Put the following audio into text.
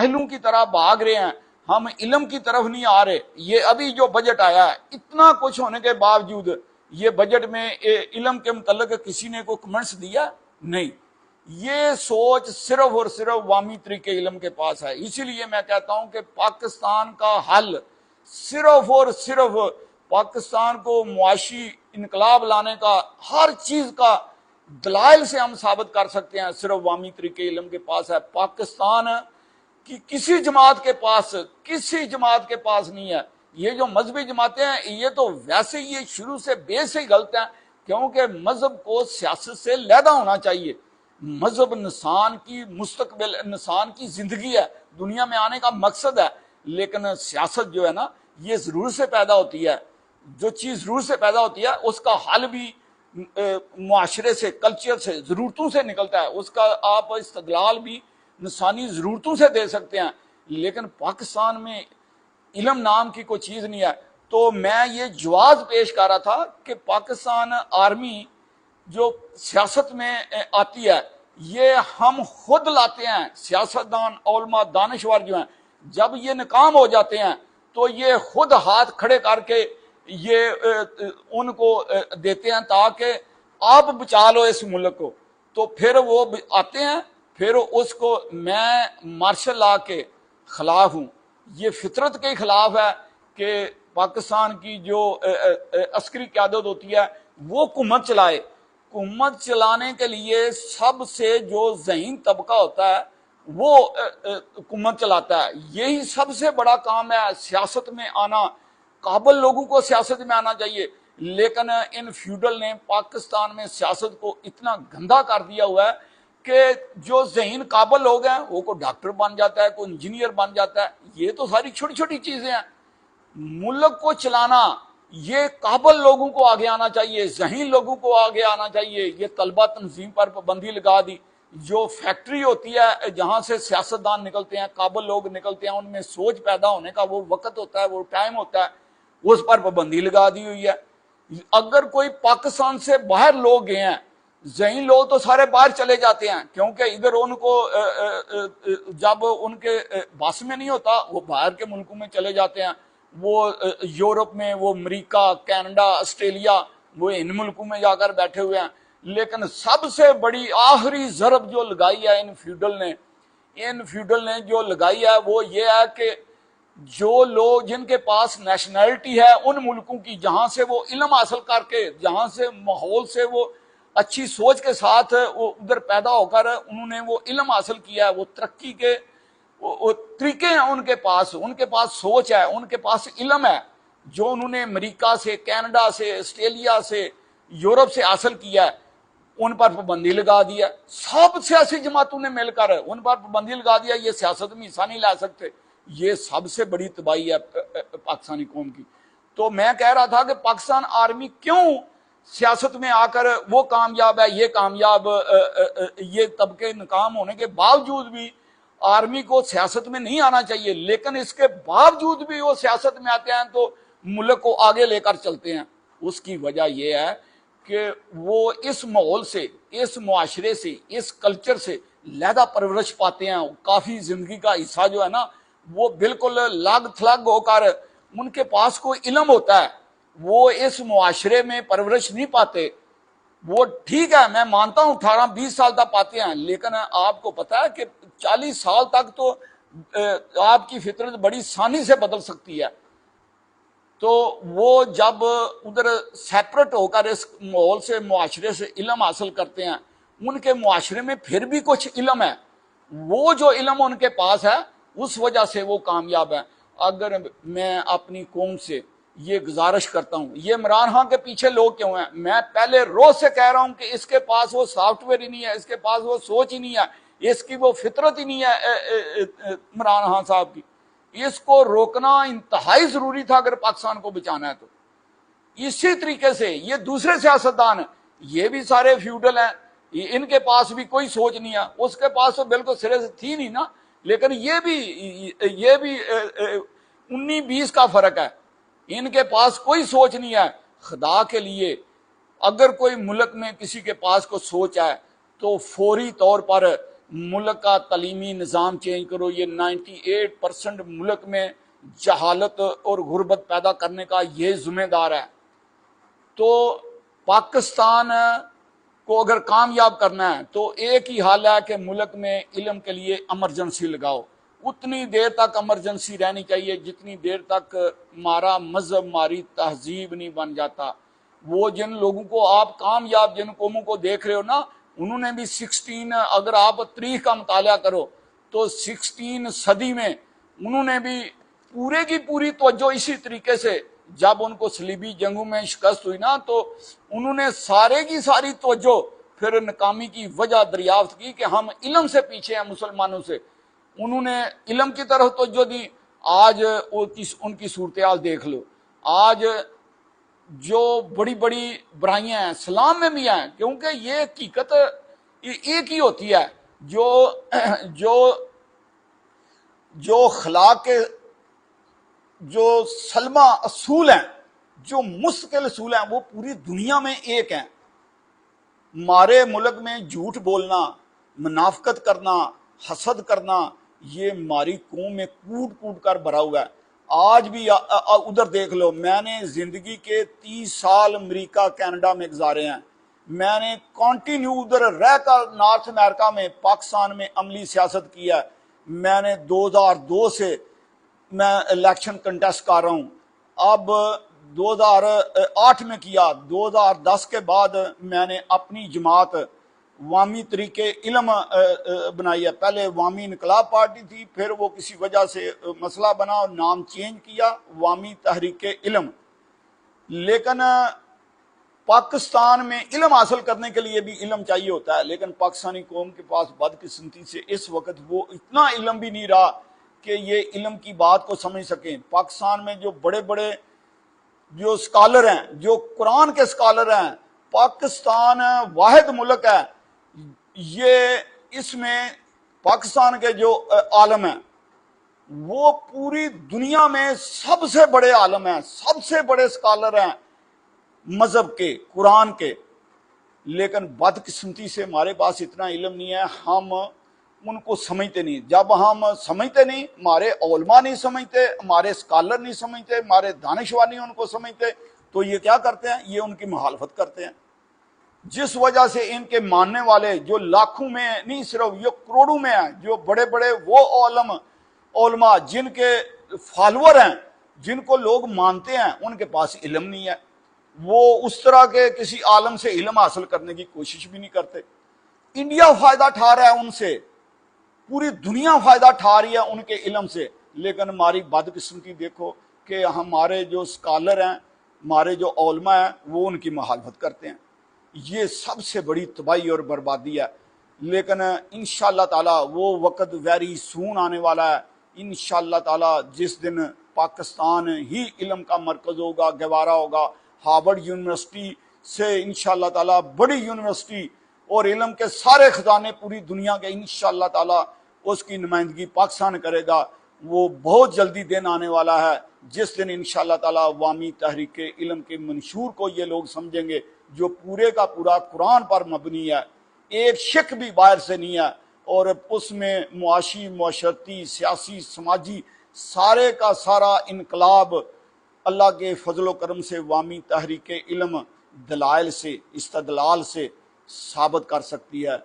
پہلوں کی طرح بھاگ رہے ہیں، ہم علم کی طرف نہیں آ رہے۔ یہ ابھی جو بجٹ آیا ہے، اتنا کچھ ہونے کے باوجود یہ بجٹ میں علم کے متعلق کسی نے کوئی کمنٹس دیا نہیں۔ یہ سوچ صرف اور صرف عوامی طریقے علم کے پاس ہے۔ اسی لیے میں کہتا ہوں کہ پاکستان کا حل صرف اور صرف پاکستان کو معاشی انقلاب لانے کا، ہر چیز کا دلائل سے ہم ثابت کر سکتے ہیں، صرف عوامی طریقے علم کے پاس ہے۔ پاکستان کی کسی جماعت کے پاس نہیں ہے۔ یہ جو مذہبی جماعتیں ہیں، یہ تو ویسے ہی یہ شروع سے بیس سے ہی غلط ہیں، کیونکہ مذہب کو سیاست سے علیحدہ ہونا چاہیے۔ مذہب انسان کی مستقبل، انسان کی زندگی ہے، دنیا میں آنے کا مقصد ہے، لیکن سیاست جو ہے نا، یہ ضرور سے پیدا ہوتی ہے۔ جو چیز ضرور سے پیدا ہوتی ہے اس کا حل بھی معاشرے سے، کلچر سے، ضرورتوں سے نکلتا ہے۔ اس کا آپ استدلال بھی انسانی ضرورتوں سے دے سکتے ہیں، لیکن پاکستان میں علم نام کی کوئی چیز نہیں ہے۔ تو میں یہ جواز پیش کر رہا تھا کہ پاکستان آرمی جو سیاست میں آتی ہے، یہ ہم خود لاتے ہیں، سیاستدان، علماء، دانشور جو ہیں، جب یہ ناکام ہو جاتے ہیں تو یہ خود ہاتھ کھڑے کر کے یہ ان کو دیتے ہیں تاکہ آپ بچا لو اس ملک کو۔ تو پھر وہ آتے ہیں، پھر اس کو میں مارشل لا کے خلاف ہوں۔ یہ فطرت کے خلاف ہے کہ پاکستان کی جو عسکری قیادت ہوتی ہے وہ حکومت چلائے۔ حکومت چلانے کے لیے سب سے جو ذہین طبقہ ہوتا ہے وہ حکومت چلاتا ہے۔ یہی سب سے بڑا کام ہے، سیاست میں آنا۔ قابل لوگوں کو سیاست میں آنا چاہیے، لیکن ان فیوڈل نے پاکستان میں سیاست کو اتنا گندا کر دیا ہوا ہے کہ جو ذہین قابل لوگ ہیں وہ کوئی ڈاکٹر بن جاتا ہے، کوئی انجینئر بن جاتا ہے۔ یہ تو ساری چھوٹی چھوٹی چیزیں ہیں۔ ملک کو چلانا یہ قابل لوگوں کو آگے آنا چاہیے، ذہین لوگوں کو آگے آنا چاہیے۔ یہ طلبہ تنظیم پر پابندی لگا دی۔ جو فیکٹری ہوتی ہے جہاں سے سیاستدان نکلتے ہیں، قابل لوگ نکلتے ہیں، ان میں سوچ پیدا ہونے کا وہ وقت ہوتا ہے، وہ ٹائم ہوتا ہے، اس پر پابندی لگا دی ہوئی ہے۔ اگر کوئی پاکستان سے باہر لوگ گئے ہیں، ذہین لوگ تو سارے باہر چلے جاتے ہیں، کیونکہ ادھر ان کو جب ان کے بس میں نہیں ہوتا وہ باہر کے ملکوں میں چلے جاتے ہیں۔ وہ یورپ میں، وہ امریکہ، کینیڈا، آسٹریلیا، وہ ان ملکوں میں جا کر بیٹھے ہوئے ہیں۔ لیکن سب سے بڑی آخری ضرب جو لگائی ہے ان فیوڈل نے جو لگائی ہے وہ یہ ہے کہ جو لوگ جن کے پاس نیشنلٹی ہے ان ملکوں کی، جہاں سے وہ علم حاصل کر کے، جہاں سے ماحول سے وہ اچھی سوچ کے ساتھ وہ ادھر پیدا ہو کر انہوں نے وہ علم حاصل کیا ہے، وہ ترقی کے وہ طریقے ہیں ان کے پاس سوچ ہے، ان کے پاس علم ہے، جو انہوں نے امریکہ سے، کینیڈا سے، آسٹریلیا سے، یورپ سے حاصل کیا ہے، ان پر پابندی لگا دیا۔ سب سیاسی جماعتوں نے مل کر ان پر پابندی لگا دیا، یہ سیاست میں حصہ نہیں لے سکتے۔ یہ سب سے بڑی تباہی ہے پاکستانی قوم کی۔ تو میں کہہ رہا تھا کہ پاکستان آرمی کیوں سیاست میں آ کر وہ کامیاب ہے، یہ کامیاب، یہ طبقے ناکام ہونے کے باوجود بھی آرمی کو سیاست میں نہیں آنا چاہیے، لیکن اس کے باوجود بھی وہ سیاست میں آتے ہیں تو ملک کو آگے لے کر چلتے ہیں۔ اس کی وجہ یہ ہے کہ وہ اس ماحول سے، اس معاشرے سے، اس کلچر سے علیحدہ پرورش پاتے ہیں۔ کافی زندگی کا حصہ جو ہے نا وہ بالکل لگ تھلگ ہو کر، ان کے پاس کوئی علم ہوتا ہے، وہ اس معاشرے میں پرورش نہیں پاتے۔ وہ ٹھیک ہے، میں مانتا ہوں 18-20 سال تک پاتے ہیں، لیکن آپ کو پتا ہے کہ 40 سال تک تو آپ کی فطرت بڑی آسانی سے بدل سکتی ہے۔ تو وہ جب ادھر سیپریٹ ہو کر اس ماحول سے، معاشرے سے علم حاصل کرتے ہیں، ان کے معاشرے میں پھر بھی کچھ علم ہے، وہ جو علم ان کے پاس ہے اس وجہ سے وہ کامیاب ہے۔ اگر میں اپنی قوم سے یہ گزارش کرتا ہوں، یہ عمران خان کے پیچھے لوگ کیوں ہیں؟ میں پہلے روز سے کہہ رہا ہوں کہ اس کے پاس وہ سافٹ ویئر ہی نہیں ہے، اس کے پاس وہ سوچ ہی نہیں ہے، اس کی وہ فطرت ہی نہیں ہے عمران خان صاحب کی۔ اس کو روکنا انتہائی ضروری تھا اگر پاکستان کو بچانا ہے تو۔ اسی طریقے سے یہ دوسرے سیاستدان ہیں، یہ بھی سارے فیوڈل ہیں، ان کے پاس بھی کوئی سوچ نہیں ہے۔ اس کے پاس تو بالکل سرے سے تھی نہیں نا، لیکن یہ بھی 19-20 کا فرق ہے۔ ان کے پاس کوئی سوچ نہیں ہے۔ خدا کے لیے اگر کوئی ملک میں کسی کے پاس کوئی سوچ ہے تو فوری طور پر ملک کا تعلیمی نظام چینج کرو. یہ 98% ملک میں جہالت اور غربت پیدا کرنے کا یہ ذمہ دار ہے. تو پاکستان کو اگر کامیاب کرنا ہے تو ایک ہی حال ہے کہ ملک میں علم کے لیے ایمرجنسی لگاؤ. اتنی دیر تک ایمرجنسی رہنی چاہیے جتنی دیر تک ہمارا مذہب ہماری تہذیب نہیں بن جاتا. وہ جن لوگوں کو آپ کامیاب جن قوموں کو دیکھ رہے ہو نا، انہوں نے بھی 16، اگر آپ تاریخ کا مطالعہ کرو تو 16 صدی میں انہوں نے بھی پورے کی پوری توجہ اسی طریقے سے، جب ان کو صلیبی جنگوں میں شکست ہوئی نا تو انہوں نے سارے کی ساری توجہ پھر ناکامی کی وجہ دریافت کی کہ ہم علم سے پیچھے ہیں مسلمانوں سے. انہوں نے علم کی طرف توجہ دی. آج ان کی صورتحال دیکھ لو. آج جو بڑی بڑی برائیاں ہیں اسلام میں بھی ہیں، کیونکہ یہ حقیقت ایک ہی ہوتی ہے. جو اخلاق کے جو سلمہ اصول ہیں، جو مستقل اصول ہیں، وہ پوری دنیا میں ایک ہیں. ہمارے ملک میں جھوٹ بولنا، منافقت کرنا، حسد کرنا، یہ ہماری قوم میں کوٹ کوٹ کر بھرا ہوا ہے. آج بھی ادھر دیکھ لو. میں نے زندگی کے 30 سال امریکہ کینیڈا میں گزارے ہیں. میں نے کنٹینیو ادھر رہ کر نارتھ امریکہ میں پاکستان میں عملی سیاست کی ہے. میں نے 2002 سے میں الیکشن کنٹیسٹ کر رہا ہوں. اب 2008 میں کیا. 2010 کے بعد میں نے اپنی جماعت عوامی طریقے علم بنائی ہے. پہلے عوامی انقلاب پارٹی تھی، پھر وہ کسی وجہ سے مسئلہ بنا اور نام چینج کیا عوامی تحریک علم. لیکن پاکستان میں علم حاصل کرنے کے لیے بھی علم چاہیے ہوتا ہے، لیکن پاکستانی قوم کے پاس بدقسمتی سے اس وقت وہ اتنا علم بھی نہیں رہا کہ یہ علم کی بات کو سمجھ سکیں. پاکستان میں جو بڑے بڑے جو اسکالر ہیں، جو قرآن کے اسکالر ہیں، پاکستان واحد ملک ہے یہ، اس میں پاکستان کے جو عالم ہیں وہ پوری دنیا میں سب سے بڑے عالم ہیں، سب سے بڑے اسکالر ہیں مذہب کے، قرآن کے. لیکن بدقسمتی سے ہمارے پاس اتنا علم نہیں ہے، ہم ان کو سمجھتے نہیں. جب ہم سمجھتے نہیں، ہمارے علماء نہیں سمجھتے، ہمارے اسکالر نہیں سمجھتے، ہمارے دانشور نہیں ان کو سمجھتے، تو یہ کیا کرتے ہیں؟ یہ ان کی مخالفت کرتے ہیں. جس وجہ سے ان کے ماننے والے جو لاکھوں میں نہیں صرف یہ کروڑوں میں ہیں، جو بڑے بڑے وہ علماء جن کے فالوور ہیں، جن کو لوگ مانتے ہیں، ان کے پاس علم نہیں ہے. وہ اس طرح کے کسی عالم سے علم حاصل کرنے کی کوشش بھی نہیں کرتے. انڈیا فائدہ اٹھا رہا ہے ان سے، پوری دنیا فائدہ اٹھا رہی ہے ان کے علم سے. لیکن ہماری بدقسمتی دیکھو کہ ہمارے جو اسکالر ہیں، ہمارے جو علماء ہیں، وہ ان کی مخالفت کرتے ہیں. یہ سب سے بڑی تباہی اور بربادی ہے. لیکن انشاءاللہ تعالی وہ وقت ویری سون آنے والا ہے. انشاءاللہ تعالی جس دن پاکستان ہی علم کا مرکز ہوگا، گوارا ہوگا، ہارورڈ یونیورسٹی سے انشاءاللہ تعالی بڑی یونیورسٹی اور علم کے سارے خزانے پوری دنیا کے انشاءاللہ تعالی اس کی نمائندگی پاکستان کرے گا. وہ بہت جلدی دن آنے والا ہے جس دن انشاءاللہ تعالی عوامی تحریک علم کے منشور کو یہ لوگ سمجھیں گے، جو پورے کا پورا قرآن پر مبنی ہے، ایک شک بھی باہر سے نہیں ہے، اور اس میں معاشی، معاشرتی، سیاسی، سماجی سارے کا سارا انقلاب اللہ کے فضل و کرم سے عوامی تحریک علم دلائل سے، استدلال سے ثابت کر سکتی ہے.